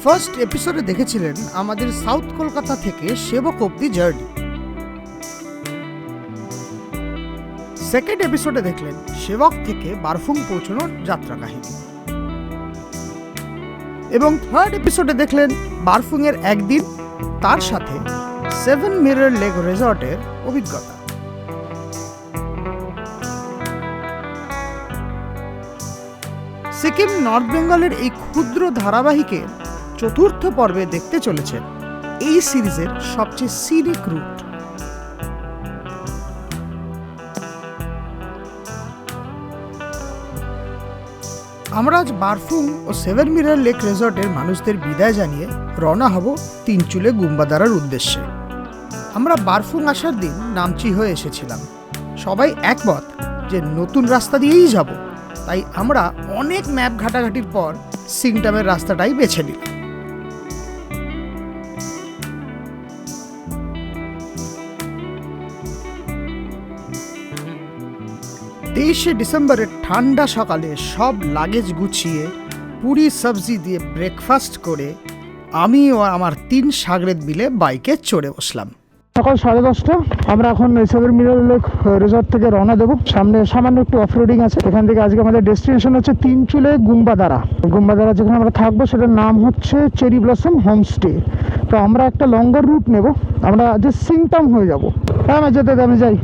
First এপিসোডে দেখেছিলেন আমাদের সাউথ কলকাতা থেকে সেবক অব্দি জার্নি। সেকেন্ড এপিসোডে দেখলেন সেবক থেকে বারফুং পৌঁছানোর যাত্রা কাহিনী, এবং থার্ড এপিসোডে দেখলেন বারফুং এর একদিন, তার সাথে 7 মিরর লেক রিসর্টের অভিজ্ঞতা। সিকিম নর্থ বেঙ্গলের এই ক্ষুদ্র ধারাবাহিকের চতুর্থ পর্বে দেখতে চলেছেন এই সিরিজের সবচেয়ে সিনিক রুট। আমরা আজ বারফুং ও 7 মিরর লেক রিসর্টের মানুষদের বিদায় জানিয়ে রওনা হব তিনচুলে গুম্বাদারার উদ্দেশ্যে। আমরা বারফুং আসার দিন নামচি হয়ে এসেছিলাম, সবাই একমত যে নতুন রাস্তা দিয়েই যাব, তাই আমরা অনেক ম্যাপ ঘাটাঘাটির পর সিংটামের রাস্তাটাই বেছে নিলাম। 23শে ডিসেম্বরের ঠান্ডা সকালে সব লাগেজ গুছিয়ে পুরি সবজি দিয়ে ব্রেকফাস্ট করে আমি ও আমার 3 সাগরেদ মিলে বাইকে চড়ে বসলাম। সকাল 10:30। আমরা এখন 7 মিরর লেক রিসর্ট থেকে রওনা দেবো। সামনে সামান্য একটু অফরোডিং আছে। এখান থেকে আজকে আমাদের ডেস্টিনেশন হচ্ছে তিনচুলে গুম্বাদারা। যেখানে আমরা থাকবো সেটার নাম হচ্ছে চেরি ব্লসম হোমস্টে। তো আমরা একটা লঙ্গার রুট নেব, আমরা যে সিংটাম হয়ে যাবো। হ্যাঁ, আমি যাই।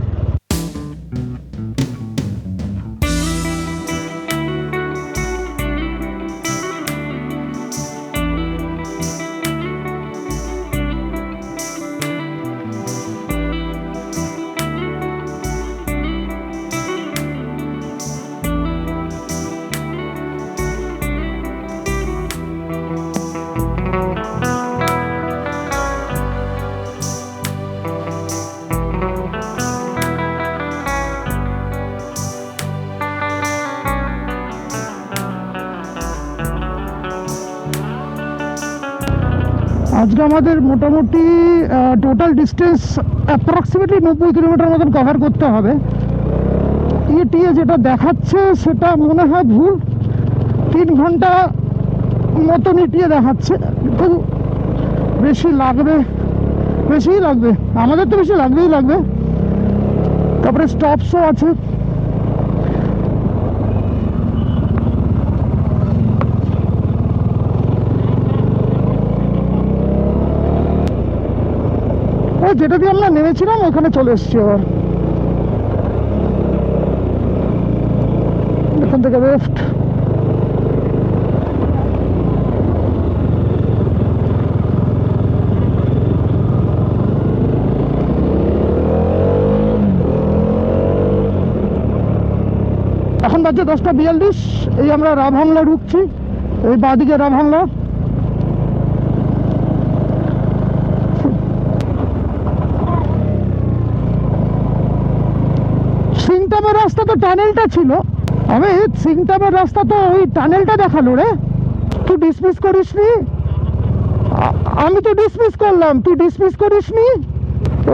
আজকে আমাদের মোটামুটি টোটাল ডিস্টেন্স অ্যাপ্রক্সিমেটলি 90 কিলোমিটার মতন কভার করতে হবে। ইটিএ যেটা দেখাচ্ছে সেটা মনে হয় ভুল, 3 ঘন্টা মতন ইটিএ দেখাচ্ছে, কিন্তু বেশিই লাগবে, আমাদের তো বেশি লাগবে। তারপরে স্টপসও আছে। যেটা দিয়ে আমরা নেমেছিলাম ওখানে চলে এসেছি। আবার এখান থেকে লেফট। এখন বাজছে 10:42। এই আমরা রাভাংলা ঢুকছি, এই বাঁদিকে রাভাংলা। সিংটামের রাস্তা তো টানেলটা ছিল, আমি সিংটামের রাস্তা তো ওই টানেলটা দেখালো রে। তুই ডিসমিস করিসনি? আমি তো ডিসমিস করলাম, তুই ডিসমিস করিসনি?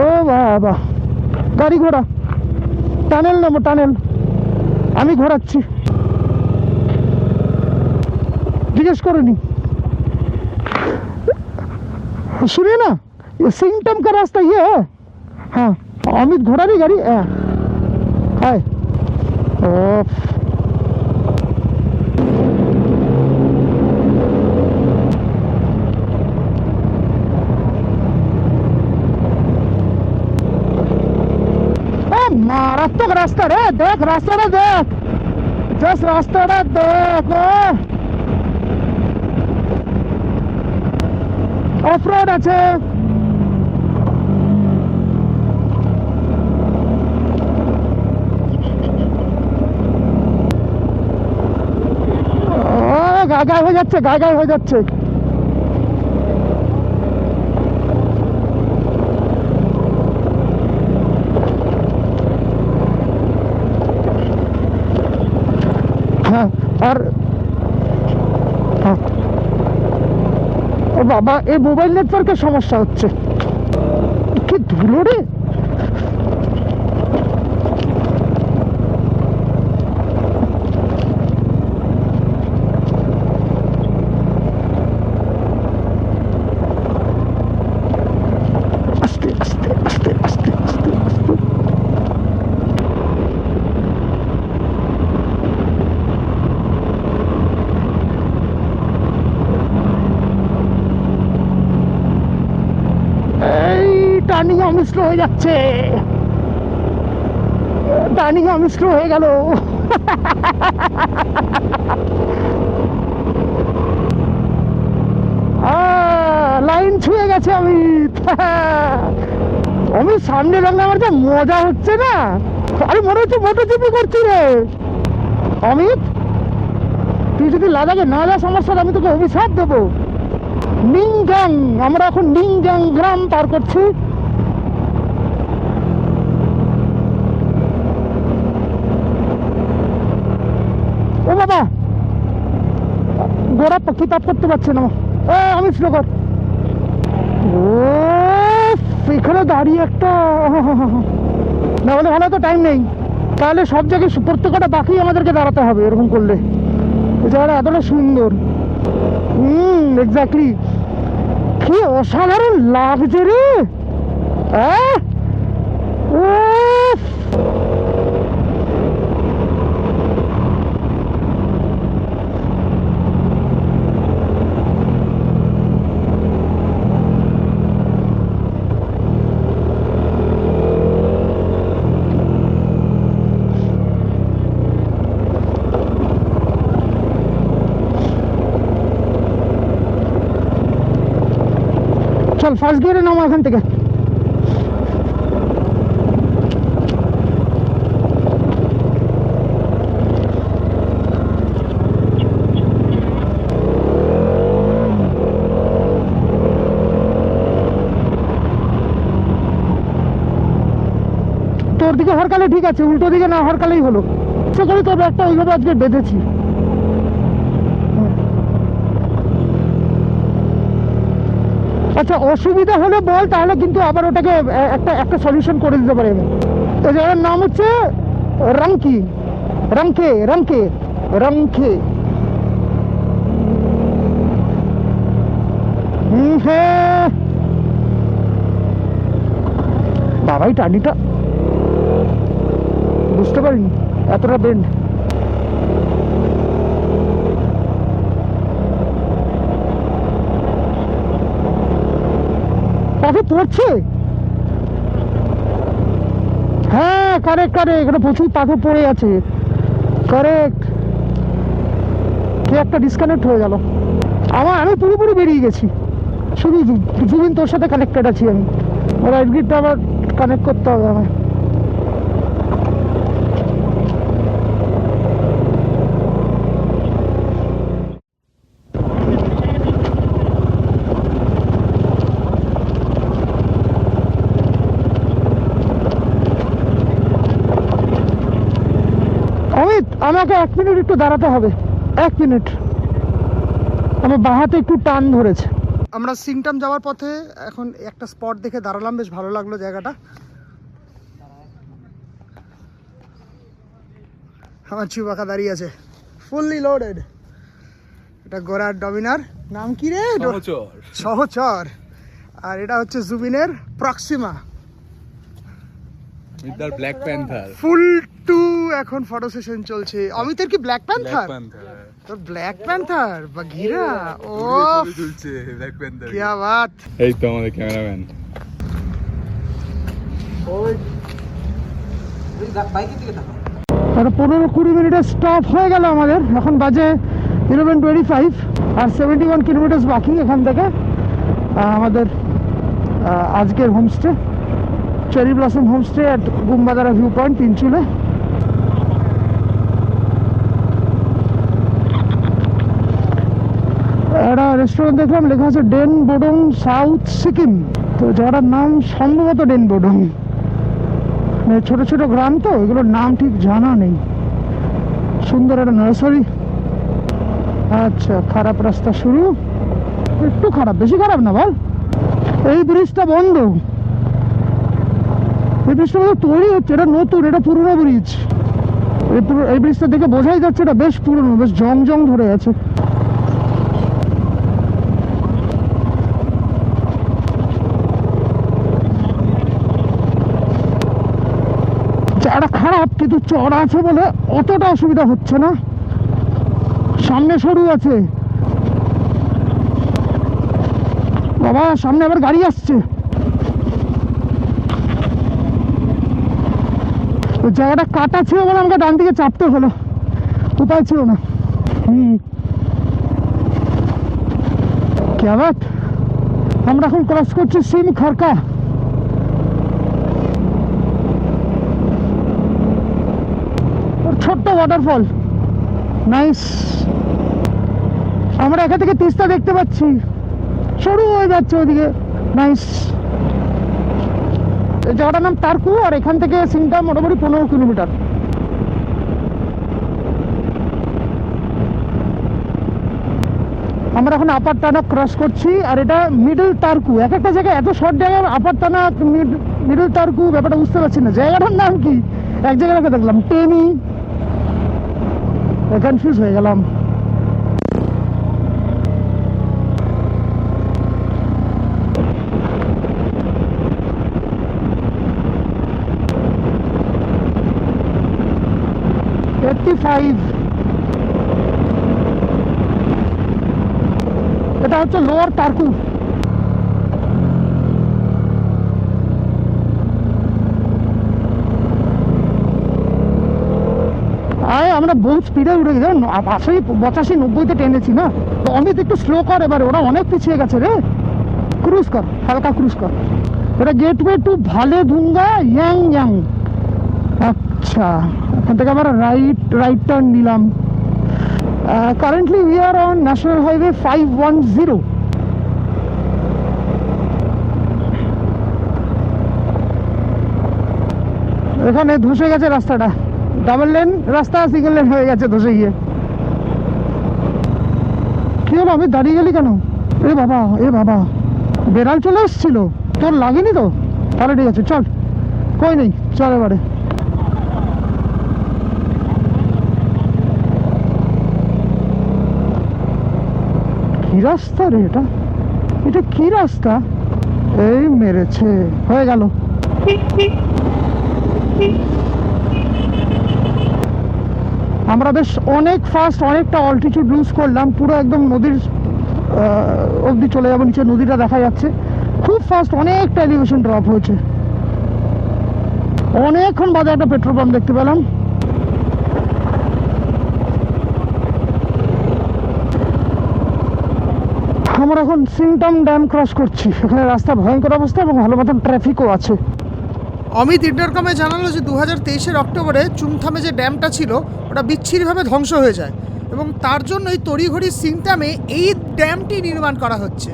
ও বাবা, গাড়ি ঘোড়া, টানেল নামো, টানেল আমি ঘোরাচ্ছি। জিজ্ঞেস করিনি, শুনিए ना, ये सिंगटम का रास्ता ये है। हाँ, अमित घोड़ा नहीं गाड़ी है। हाय, মারাত্মক রাস্তা রে, দেখ রাস্তাটা দেখ, জাস্ট রাস্তাটা দেখ। অফরোড আছে, গায়ে হয়ে যাচ্ছে। হ্যাঁ, আর ও বাবা, এই মোবাইল নেটওয়ার্কের সমস্যা হচ্ছে। কি ধুলো রে। স্লো হয়ে যাচ্ছে, টার্নিং আমি স্লো হয়ে গেল। লাইন ছুঁয়ে গেছে আমি। আমি সামনে লাগলে আমার যা মজা হচ্ছে না, আরে মনে হচ্ছে মোটরজিপি করছি রে। অমিত, তুই যদি লাদাখে না যাস আমার সাথে, আমি তোকে অভিশাপ দেবো। নিংজাং, আমরা এখন নিংজাং গ্রাম পার করছি। ও বাবা, গোড়া পাখি তাপ করতে পারছে না। আমি স্লো কর। ও এখানে দাঁড়িয়ে একটা, না হলে ভালো তো টাইম নেই, তাহলে সব জায়গায় প্রত্যেকটা বাকি আমাদেরকে দাঁড়াতে হবে এরকম করলে। এই জায়গাটা এতটা সুন্দর। এক্স্যাক্টলি, কি অসাধারণ লাগছে রে। চল ফার্স্ট গিয়ারে নামো এখান থেকে। তোর দিকে হরকালে ঠিক আছে, উল্টো দিকে না হরকালেই হলো। সে করে তোর একটা ওইভাবে আজকে বেঁধেছি। আচ্ছা, অসুবিধা হলে বল, তাহলে কিন্তু আবার ওটাকে একটা সলিউশন করে দিতে পারি আমি। এই জায়গার নাম হচ্ছে রাংকি, রাংখে, রাংখে, রাংখে। হ্যাঁ বাবাই, টানিটা বুঝতে পারিনি এতটা বেন্ড। পাথর পড়ছে, হ্যাঁ কারেক্ট কারেক্ট, এখানে প্রচুর পাথর পড়ে আছে, কারেক্ট। কে একটা ডিসকানেক্ট হয়ে গেল আমি পুরোপুরি বেরিয়ে গেছি, শুধু জুবিন তোর সাথে কানেক্টেড আছি আমি। রাইট গিটটা আবার কানেক্ট করতে হবে আমার। অমিত, আমাকে 1 মিনিট একটু দাঁড়াতে হবে, 1 মিনিট। আমার বাঁ হাতে একটু টান ধরেছে। আমরা সিংটাম যাওয়ার পথে এখন একটা স্পট দেখে দাঁড়ালাম, বেশ ভালো লাগলো জায়গাটা। আমার চিবাকা দাঁড়িয়ে আছে, ফুললি লোডেড। এটা গোরার ডমিনার, নাম কি রে? সহচর। আর এটা হচ্ছে জুবিনের প্রক্সিমা with the Black Panther. ফুল টু। এখন ফটো সেশন চলছে। অমিতের কি ব্ল্যাক প্যান্থার? তোর ব্ল্যাক প্যান্থার বা ঘিরা? ও চলছে Black Panther। কি বাত। এই তো আমাদের ক্যামেরাম্যান। আর 15-20 মিনিটের স্টপ হয়ে গেল আমাদের। এখন বাজে 11:25 আর 71 কিলোমিটার বাকি এখান থেকে আমাদের আজকের homestay, cherry blossom homestay at Gumbadara view point, Tinchuley. একটা রেস্টুরেন্ট দেখলাম, লেখা আছে ডেন বোডং সাউথ সিকিম। তো জায়গাটার নাম সম্ভবত ডেন বোডং। ছোট ছোট গ্রাম তো, এগুলোর নাম ঠিক জানা নেই। সুন্দর একটা নার্সারি। আচ্ছা, খারাপ রাস্তা শুরু, একটু খারাপ, বেশি খারাপ না বল। এই ব্রিজটা বন্ধ, এই ব্রিজটা তৈরি হচ্ছে, এটা নতুন, এটা পুরনো ব্রিজ। এই ব্রিজটা দেখে বোঝাই যাচ্ছে এটা বেশ পুরনো, বেশ জং জং ধরে আছে। জায়গাটা খারাপ, কিন্তু চড়া আছে বলে অতটা অসুবিধা হচ্ছে না। সামনে সরু আছে, বাবা সামনে আবার গাড়ি আসছে। ওই জায়গাটা কাটা ছিল বলে আমাকে ডান দিকে চাপতে হলো, উপায় ছিল না। क्या बात। আমরা এখন ক্রস করছি সিম খারকা। ছোট্ট ওয়াটারফল, নাইস। আমরা এখান থেকে তিস্তা দেখতে পাচ্ছি, সরু হয়ে যাচ্ছে ওইদিকে, নাইস। এই জায়গাটার নাম তারকু, আর এখান থেকে সিংটা মোটামুটি 15 কিলোমিটার। আমরা এখন আপার টানা ক্রস করছি, আর এটা মিডল তারকু। এক একটা জায়গায় এত শর্ট জায়গায় আপার টানা মিডল তারকু, ব্যাপারটা বুঝতে পারছি না জায়গাটার নাম কি। এক জায়গায় দেখলাম টেমি, কনফিউজ হয়ে গেলাম। এটা হচ্ছে লোয়ার তারকু। আমরা বহু স্পিডে উঠে গেছি, 80, 85, 90-তে টেনেছি না। তো অমিত একটু স্লো কর এবারে, ওরা অনেক পিছিয়ে গেছে রে। ক্রুজ কর, হালকা ক্রুজ কর। এটা গেটওয়ে টু ভালে দুঙ্গা ইয়াং। আচ্ছা, এখান থেকে আবার রাইট টার্ন নিলাম। Currently we are on national highway 510। এখানে ধসে গেছে রাস্তাটা, ডাবল লেন রাস্তা সিঙ্গেল লেন হয়ে গেছে ধসে গিয়ে। কি হলো, আমি দাঁড়িয়ে গেলি কেন? এ বাবা, বেড়াল চলে এসেছিল, তোর লাগেনি তো? তাহলে ঠিক আছে, চল, কই নেই, চল এবারে। কি রাস্তা রে এটা কি রাস্তা? এই মেরেছে, হয়ে গেল। আমরা বেশ অনেক ফাস্ট, অনেকটা অল্টিটিউড লুজ করলাম, পুরো একদম নদীর অবধি চলে যাবো, নিচে নদীটা দেখা যাচ্ছে খুব ফাস্ট। অনেকটা এলিভেশন ড্রপ হয়েছে। অনেকক্ষণ বাদে একটা পেট্রোল পাম্প দেখতে পেলাম। আমরা এখন সিংটাম ড্যাম ক্রস করছি। এখানে রাস্তা ভয়ঙ্কর অবস্থা এবং ভালো মতন ট্রাফিকও আছে। অমিত ইন্টারকমে জানালো যে 2023-এর অক্টোবরে চুংথামে যে ড্যামটা ছিল ওটা বিচ্ছিরিভাবে ধ্বংস হয়ে যায়, এবং তার জন্যই তড়িঘড়ি সিংটামে এই ড্যামটি নির্মাণ করা হচ্ছে।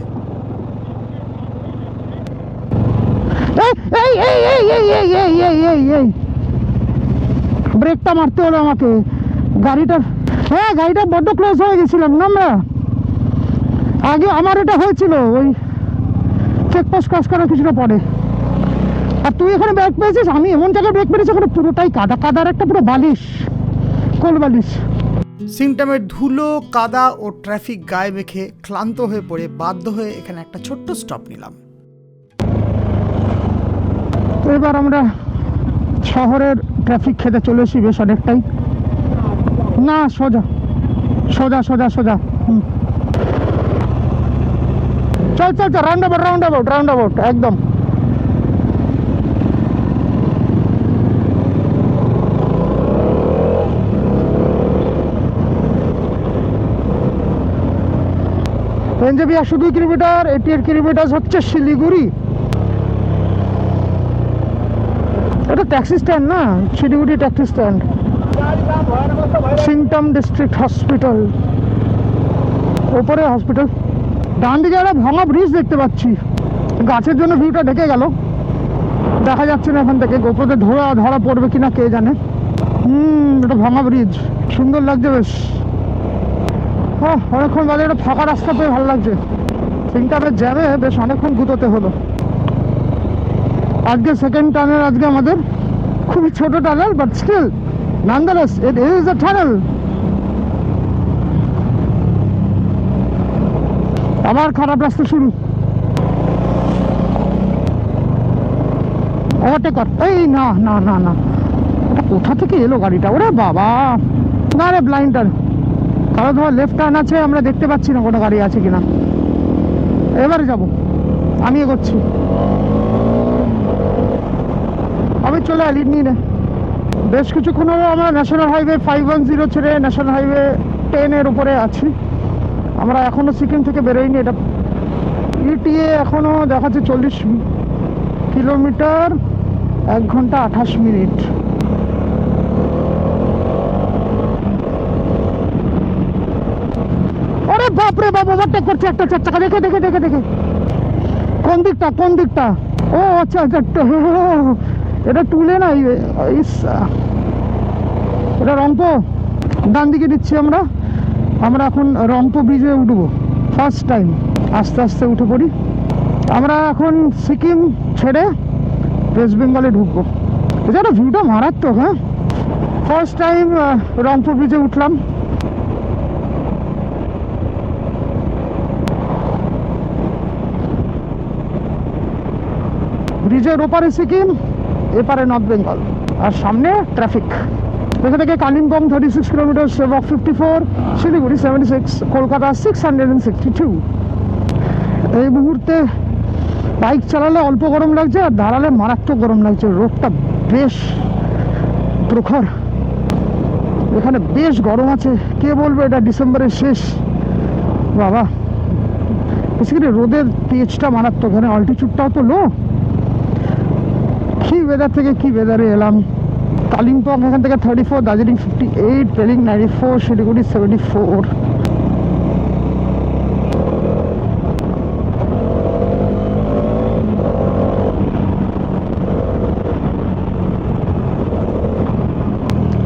ব্রেকটা মারতে হলো আমাকে, গাড়িটা বড্ড ক্লোজ হয়ে গেছিলাম না আমরা। আগে আমার এটা হয়েছিল ওই চেকপোস্ট ক্রস করার কিছুটা পরে। আর তুই এখানে ব্রেক পেয়েছিস, আমি এমন জায়গায় ব্রেক পেয়েছি ওখানে পুরোটাই কাদার একটা পুরো বালিশ, কোল বালিশ। সিংটামের ধুলো, কাদা ও ট্রাফিক গায়ে মেখে ক্লান্ত হয়ে পড়ে বাধ্য হয়ে এখানে একটা ছোট্ট স্টপ নিলাম। এবার আমরা শহরের ট্রাফিক খেতে চলে এসেছি বেশ অনেকটাই। না, সোজা সোজা সোজা সোজা। চল রাউন্ড অ্যাবাউট একদম। এনজেপি 102 কিলোমিটার, 88 কিলোমিটার হচ্ছে শিলিগুড়ি। এটা ট্যাক্সি স্ট্যান্ড না, Siliguri taxi stand. Singtam district hospital, ওপরে হসপিটাল। ডান দিকে একটা ভাঙা ব্রিজ দেখতে পাচ্ছি, গাছের জন্য ভিউটা ঢেকে গেল, দেখা যাচ্ছে না এখান থেকে। গোপ্রোতে ধরা পড়বে কিনা কে জানে। এটা ভাঙা ব্রিজ, সুন্দর লাগছে বেশ। অনেকক্ষণ বাদে একটা ফাঁকা রাস্তা পেয়ে ভালো লাগছে। সিংটামের জ্যামে বেশ অনেকক্ষণ গুঁতোতে হলো। আজকে সেকেন্ড টানেল, আজকে আমাদের খুবই ছোট tunnel, but still nonetheless it is a tunnel. আবার খারাপ রাস্তা শুরু। ওভারটেক কর। এই না, এটা কোথা থেকে এলো গাড়িটা? ওরে বাবা, না রে, ব্লাইন্ডার। কারণ তোমার লেফট টার্ন আছে, আমরা দেখতে পাচ্ছি না কোনো গাড়ি আছে কিনা। এবারে যাব, আমি এগোচ্ছি। আমি চলে লিড নিয়ে নে। বেশ কিছুক্ষণ হলো আমরা ন্যাশনাল হাইওয়ে 510 ছেড়ে ন্যাশনাল হাইওয়ে 10-এর উপরে আছি। আমরা এখনও সিকিম থেকে বেরোইনি। এটা ইটিএ এখনও দেখাচ্ছে 40 কিলোমিটার 1 ঘন্টা 28 মিনিট। আরে বাপরে বাপ, ওভারটেক করছে একটা 4 চাকা। দেখে দেখে দেখে দেখে কোন দিকটা কোন দিকটা? ও আচ্ছা আচ্ছা, এটা টুলে না, এটা রংপো। ডান দিকে দিচ্ছি আমরা। আমরা এখন রংপো ব্রিজে উঠবো ফার্স্ট টাইম। আস্তে আস্তে উঠে পড়ি। আমরা এখন সিকিম ছেড়ে ওয়েস্ট বেঙ্গলে ঢুকবো। এটা ভিউটা মারাত্মক। হ্যাঁ, ফার্স্ট টাইম রংপো ব্রিজে উঠলাম। ব্রিজের ওপারে সিকিম, এপারে নর্থ বেঙ্গল, আর সামনে ট্রাফিক। দেখে দেখে কালিম্পং 36 কিলোমিটার, সেবক 54, শিলিগুড়ি 76, কলকাতা 662। এই মুহূর্তে বাইক চালালে অল্প গরম লাগছে, আর দাঁড়ালে মারাত্মক গরম লাগছে। রোদটা বেশ প্রখর, এখানে বেশ গরম আছে। কে বলবে এটা ডিসেম্বরের শেষ? বাবা, বেসিক্যালি রোদের তেজটা মারাত্মক। এখানে অল্টিটিউডটাও তো লো। কি ওয়েদার থেকে কি ওয়েদারে এলাম। কালিম্পং এখান থেকে 34, দার্জিলিং 58, পেলিং 94, শিলিগুড়ি 74।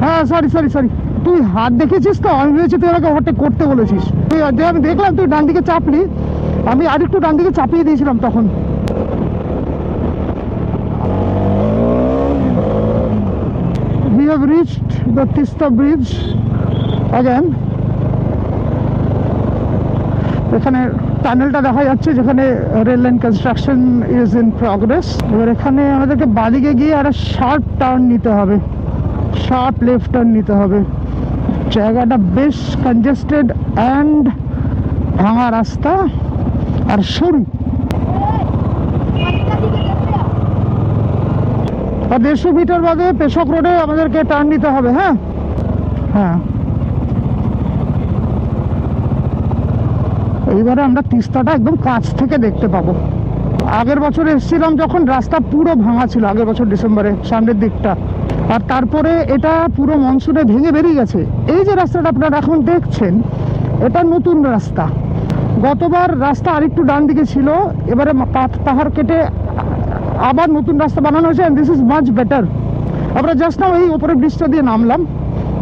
হ্যাঁ, সরি সরি সরি, তুই হাত দেখেছিস তো? আমি ভেবেছি তুই আমাকে ওভারটেক করতে বলেছিস। আমি দেখলাম তুই ডান দিকে চাপলি, আমি আরেকটু ডান দিকে চাপিয়ে দিয়েছিলাম তখন। We have reached the Tista Bridge again. এখানে টানেলটা দেখা যাচ্ছে যেখানে rail line construction is in progress. এবার এখানে আমাদেরকে বাদিকে গিয়ে একটা শার্প টার্ন নিতে হবে, শার্প লেফট টার্ন নিতে হবে। জায়গাটা বেশ কনজেস্টেড অ্যান্ড ভাঙা রাস্তা আর সরু। আর 150 মিটার বাদে পেশক রোডে আমাদেরকে টার্ন নিতে হবে। হ্যাঁ হ্যাঁ, এইবারে আমরা তিস্তাটা একদম কাছ থেকে দেখতে পাবো। আগের বছর এসেছিলাম যখন রাস্তা পুরো ভাঙা ছিল, আগের বছর ডিসেম্বরে সামনের দিকটা। আর তারপরে এটা পুরো মনসুনে ভেঙে বেরিয়ে গেছে। এই যে রাস্তাটা আপনারা এখন দেখছেন, এটা নতুন রাস্তা। গতবার রাস্তা আরেকটু ডান দিকে ছিল, এবারে পাহাড় কেটে আবার নতুন রাস্তা বানানো হয়েছে। This is much better. আমরা জাস্ট নাও এই ওপরে ব্রিজটা দিয়ে নামলাম,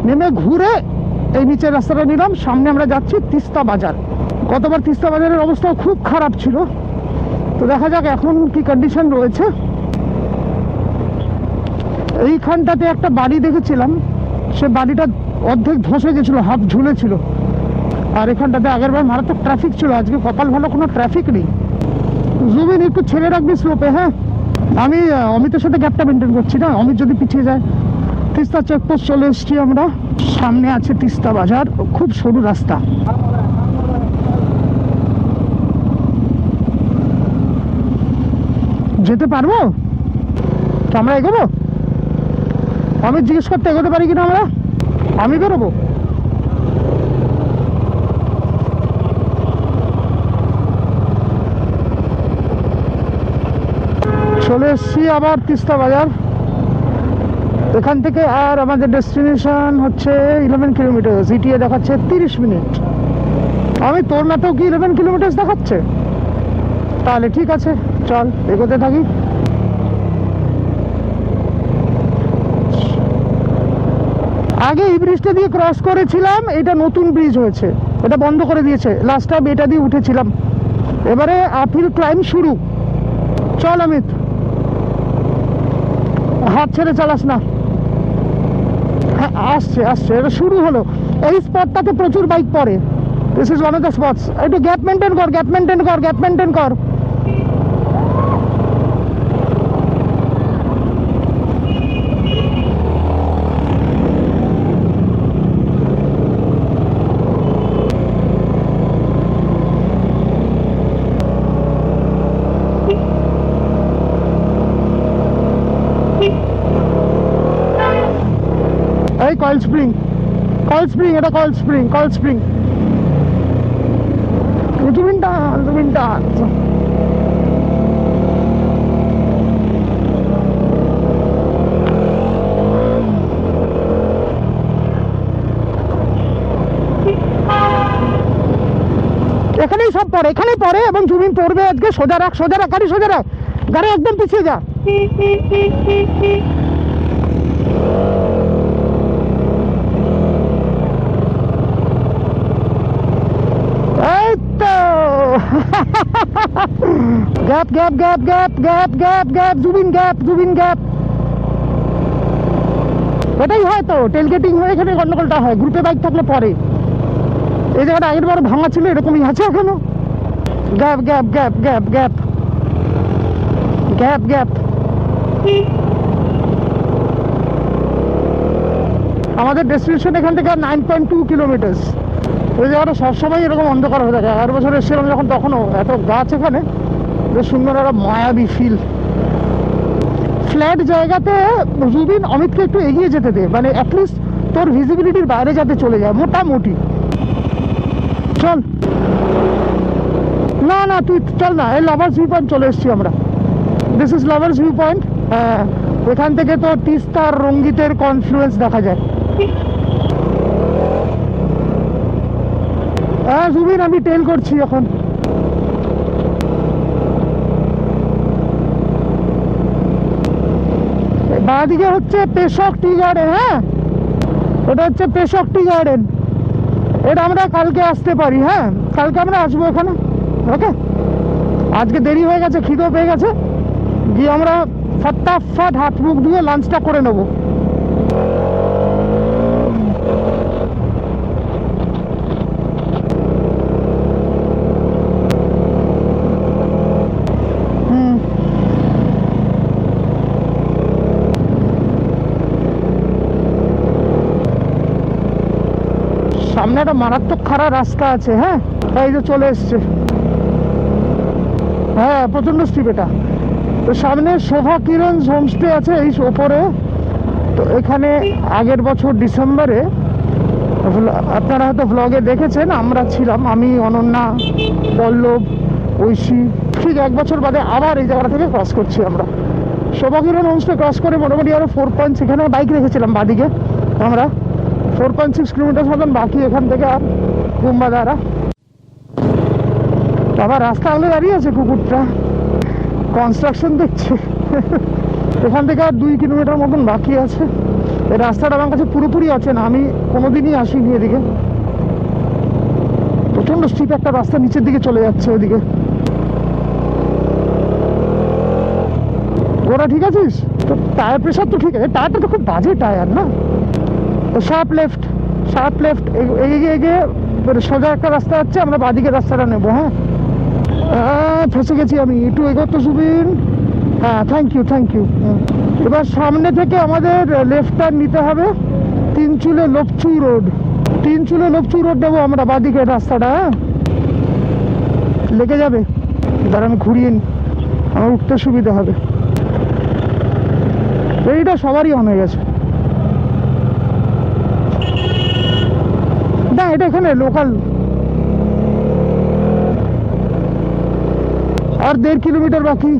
নেমে ঘুরে এই নিচের রাস্তাটা নিলাম। সামনে আমরা যাচ্ছি তিস্তা বাজার। গতবার তিস্তা বাজারের অবস্থা খুব খারাপ ছিল, তো দেখা যাক এখন কি কন্ডিশন রয়েছে। এইখানটাতে একটা বাড়ি দেখেছিলাম, সে বাড়িটা অর্ধেক ধসে গেছিলো, হাফ ঝুলেছিল। আর এখানটাতে আগের বার মারাত্মক ট্রাফিক ছিল, আজকে কপাল ভালো কোনো ট্রাফিক নেই। জুবিন একটু ছেড়ে রাখবি স্লোপে। হ্যাঁ, আমি অমিতের সাথে গ্যাপটা মেনটেন করছি না, অমিত যদি পিছিয়ে যায়। তিস্তা চেকপোস্ট চলে এসছি আমরা। সামনে আছে তিস্তা বাজার, খুব সরু রাস্তা। যেতে পারবো তো? আমরা এগোবো? আমি জিজ্ঞেস করতে এগোতে পারি কিনা আমরা? আমি বেরোবো। চলে এসছি আবার তিস্তা বাজার। এখান থেকে আর আমাদের ডেস্টিনেশন হচ্ছে 11 কিলোমিটার। ইটিএ দেখাচ্ছে 30 মিনিট। আমি তোর ম্যাপেও কি 11 কিলোমিটার দেখাচ্ছে? তাহলে ঠিক আছে, চল এগোতে থাকি। আগে এই ব্রিজটা দিয়ে ক্রস করেছিলাম, এটা নতুন ব্রিজ হয়েছে, এটা বন্ধ করে দিয়েছে। লাস্ট টাইম এটা দিয়ে উঠেছিলাম। এবারে আপহিল ক্লাইম শুরু। চল অমিত, হাত ছেড়ে চালাস না। হ্যাঁ, আসছে আসছে, এটা শুরু হলো। এই স্পটটাতে প্রচুর বাইক পড়ে। This is one of the spots. একটু গ্যাপ মেনটেন কর, গ্যাপ মেনটেন কর, গ্যাপ মেনটেন কর। কয়েল স্প্রিং, এটা কয়েল স্প্রিং, কয়েল স্প্রিং। জুবিনটা এখানেই সব পড়ে, এখানেই পড়ে এবং জুবিন পড়বে আজকে। সোজা রাখ, সোজা রাখ গাড়ি, সোজা রাখ গাড়ি, একদম পিছিয়ে যা। এই তো gap gap gap gap gap gap gap, Zubeen gap, Zubeen gap. এটাই হয় তো, টেলগেটিং হয়ে এখানে গন্ডগোলটা হয়। গ্রুপে বাইক থাকলে পরে এই জায়গাটা আগের বার ভাঙা ছিল, এরকমই আছে এখনো। Gap gap gap gap gap gap gap. আমাদের ডেস্টিনেশন এখান থেকে 9.2 কিলোমিটার। ওই জায়গাটা সবসময় এরকম অন্ধকার হয়ে থাকে। 11 বছর এসেছিলাম যখন, তখনও এত গাছ এখানে, বেশ সুন্দর একটা মায়াবী ফিল। ফ্ল্যাট জায়গাতে জুবিন অমিতকে একটু এগিয়ে যেতে দে, মানে অ্যাটলিস্ট তোর ভিজিবিলিটির বাইরে যাতে চলে যায় মোটামুটি। চল না না তুই চল না, এই লাভার্স ভিউ পয়েন্ট চলে এসেছি আমরা। This is lovers view point. হ্যাঁ, এখান থেকে তো তিস্তা আর রঙ্গিতের কনফ্লুয়েন্স দেখা যায়। হ্যাঁ জুবিন, আমি টেল করছি এখন। বাঁদিকে হচ্ছে পেশক টি গার্ডেন। হ্যাঁ, এটা হচ্ছে পেশক টি গার্ডেন। এটা আমরা কালকে আসতে পারি। হ্যাঁ, কালকে আমরা আসবো এখানে। ওকে, আজকে দেরি হয়ে গেছে, খিদেও পেয়ে গেছে, গিয়ে আমরা ফটাফট হাত মুখ ধুয়ে লাঞ্চটা করে নেবো। সামনে একটা মারাত্মক খারাপ রাস্তা আছে। হ্যাঁ, এই যে চলে এসছে। হ্যাঁ, প্রচন্ড স্টিপ এটা। তো সামনে শোভা কিরণ হোমস্টে আছে এই ওপরে। তো এখানে আগের বছর ডিসেম্বরে আপনারা হয়তো ব্লগে দেখেছেন, আমরা ছিলাম, আমি, অনন্যা, পল্লব, ঐশী। ঠিক 1 বছর বাদে আবার এই জায়গাটা থেকে ক্রস করছি আমরা। শোভা কিরণ হোমস্টে ক্রস করে মোটামুটি আরো 4 এখানে বাইক রেখেছিলাম বাদিকে আমরা। 4.6 কিলোমিটার মতন বাকি এখান থেকে আর গুম্বাদারা। আবার রাস্তা হলে দাঁড়িয়ে আছে কুকুরটা, কনস্ট্রাকশন দেখছে। এখান থেকে আর 2 কিলোমিটার মতন বাকি আছে। এই রাস্তাটা আমার কাছে পুরোপুরি আছে না, আমি কোনোদিনই আসিনি এদিকে। প্রচন্ড স্টিপ একটা রাস্তা নিচের দিকে চলে যাচ্ছে ওইদিকে। ওরা ঠিক আছিস তো? টায়ার প্রেশার তো ঠিক আছে, টায়ারটা তো খুব বাজে টায়ার না। শার্প লেফট, শার্প লেফট, এগিয়ে এগিয়ে সোজা একটা রাস্তা আছে, আমরা বাদিকে রাস্তাটা নেবো। হ্যাঁ, ফেসে গেছি আমি, একটু এগোতো জুবিন। হ্যাঁ, থ্যাংক ইউ থ্যাংক ইউ। এবার সামনে থেকে আমাদের লেফট টার্ন নিতে হবে, তিনচুলে লোপচুই রোড। তিনচুলে লোপচুই রোড নেবো আমরা বাদিকে রাস্তাটা। হ্যাঁ, লেগে যাবে, এবার আমি ঘুরিয়ে নিই, আমার উঠতে সুবিধা হবে। এইটা সবারই অন হয়ে গেছে না, এটা এখানে লোকাল। আর 1.5 কিলোমিটার বাকি।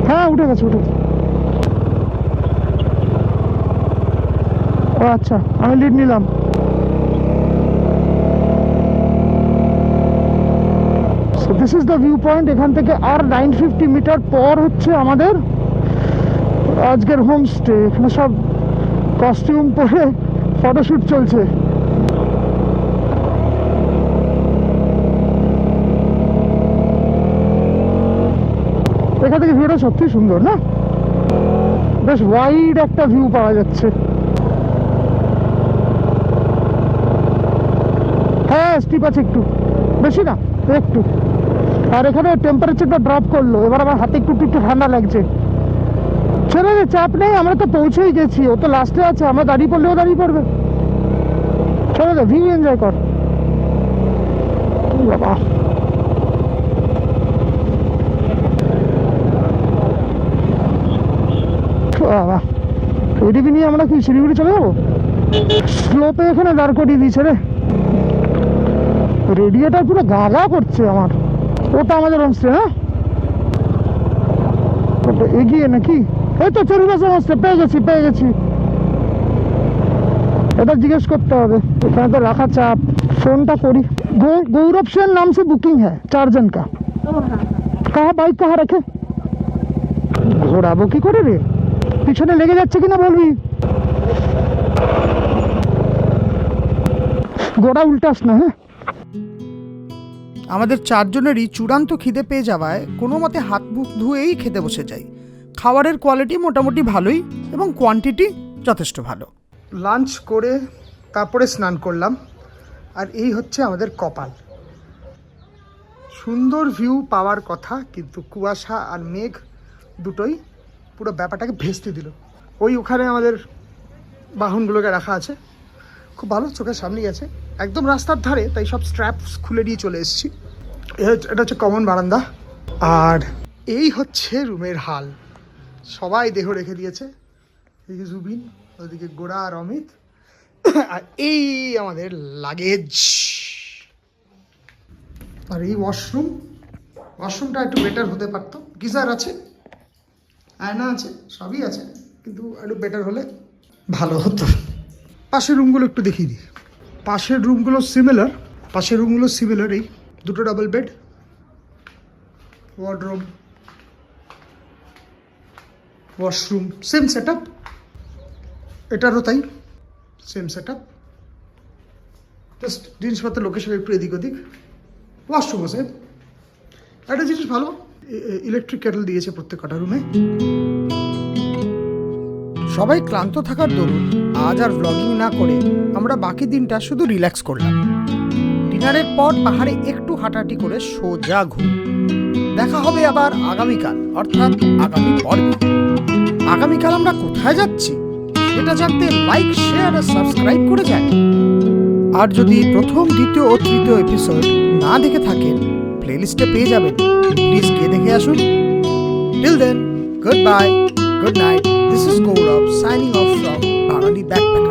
হ্যাঁ, উঠে গেছে, উঠে গেছে। ও আচ্ছা, আমি লিড নিলাম। This is the view point. এখান থেকে আর 950 মিটার পর হচ্ছে আমাদের আজকের হোমস্টে। এখানে সব কস্টিউম পরে ফটোশুট চলছে। এখান থেকে ভিউটা সত্যি সুন্দর না, বেশ ওয়াইড একটা ভিউ পাওয়া যাচ্ছে। হ্যাঁ, স্টিপ আছে একটু, বেশি না, একটু। আর এখানে টেম্পারেচারটা ড্রপ করলো, এবার আমার হাতে একটু একটু ঠান্ডা লাগছে। ছেড়ে দে, চাপ নেই, আমরা তো পৌঁছেই গেছি। ও তো লাস্টে আছে, আমরা দাঁড়িয়ে পড়লেও দাঁড়িয়ে পড়বে। ছেড়ে দে, ভিউ এনজয় কর। বাবা, বাবা, এডিবি নিয়ে আমরা কি শিলিগুড়ি চলে যাবো? স্লোপে এখানে দাঁড় করিয়ে দিয়েছে রে। রেডিয়েটার পুরো গা গা করছে আমার। ওটা আমাদের হোমস্টে, হ্যাঁ ওটা এগিয়ে নাকি? এই তো চরুবাসা হোমস্টে, পেয়ে গেছি। এটা জিজ্ঞেস করতে হবে, এখানে তো রাখা চাপ। फोनটা করি। गौरव सेन नाम से बुकिंग है 4 जन का। कहाँ बाइक कहाँ रखे? ঘোরাবো কি করে রে? পিছনে লেগে যাচ্ছে কিনা বলবি। গোড়া উল্টাস না, হ্যাঁ। আমাদের 4 জনেরই চূড়ান্ত খিদে পেয়ে যাওয়ায় কোনো মতে হাত মুখ ধুয়েই খেতে বসে যাই। খাবারের কোয়ালিটি মোটামুটি ভালোই এবং কোয়ান্টিটি যথেষ্ট ভালো। লাঞ্চ করে তারপরে স্নান করলাম, আর এই হচ্ছে আমাদের কপাল। সুন্দর ভিউ পাওয়ার কথা, কিন্তু কুয়াশা আর মেঘ দুটোই পুরো ব্যাপারটাকে ভেস্তে দিল। ওখানে আমাদের বাহনগুলোকে রাখা আছে, খুব ভালো, চোখের সামনেই আছে, একদম রাস্তার ধারে, তাই সব স্ট্র্যাপস খুলে নিয়ে চলে এসেছি। এটা হচ্ছে কমন বারান্দা, আর এই হচ্ছে রুমের হাল। সবাই দেহ রেখে দিয়েছে, এদিকে জুবিন, ওদিকে গোড়া আর অমিত, আর এই আমাদের লাগেজ। আর এই ওয়াশরুমটা একটু বেটার হতে পারতো। গিজার আছে, আয়না আছে, সবই আছে, কিন্তু একটু বেটার হলে ভালো হতো। পাশের রুমগুলো একটু দেখিয়ে দিই। পাশের রুমগুলো সিমিলার। এই দুটো double bed, wardrobe, washroom, same set up. এটারও তাই, সেম সেট আপ, জাস্ট জিনিসপত্র লোকেশন একটু এদিক ওদিক। ওয়াশরুম আছে। একটা জিনিস ভালো, ইলেকট্রিক কেটল দিয়েছে প্রত্যেক কটা রুমে। সবাই ক্লান্ত থাকার দরুন আজ আর ব্লগিং না করে আমরা বাকি দিনটা শুধু রিল্যাক্স করলাম। ডিনারের পর পাহাড়ে একটু হাঁটাহাঁটি করে সোজা ঘুম। দেখা হবে আবার আগামীকাল, অর্থাৎ আগামী পর্বে। আগামীকাল আমরা কোথায় যাচ্ছি সেটা জানতে লাইক, শেয়ার আর সাবস্ক্রাইব করে যান। আর যদি প্রথম, দ্বিতীয় ও তৃতীয় এপিসোড না দেখে থাকেন, প্লেলিস্টে পেয়ে যাবেন, প্লিজ গিয়ে দেখে আসুন। Till then, good bye, good night. This is Gaurav signing off from Bangani Backpacker.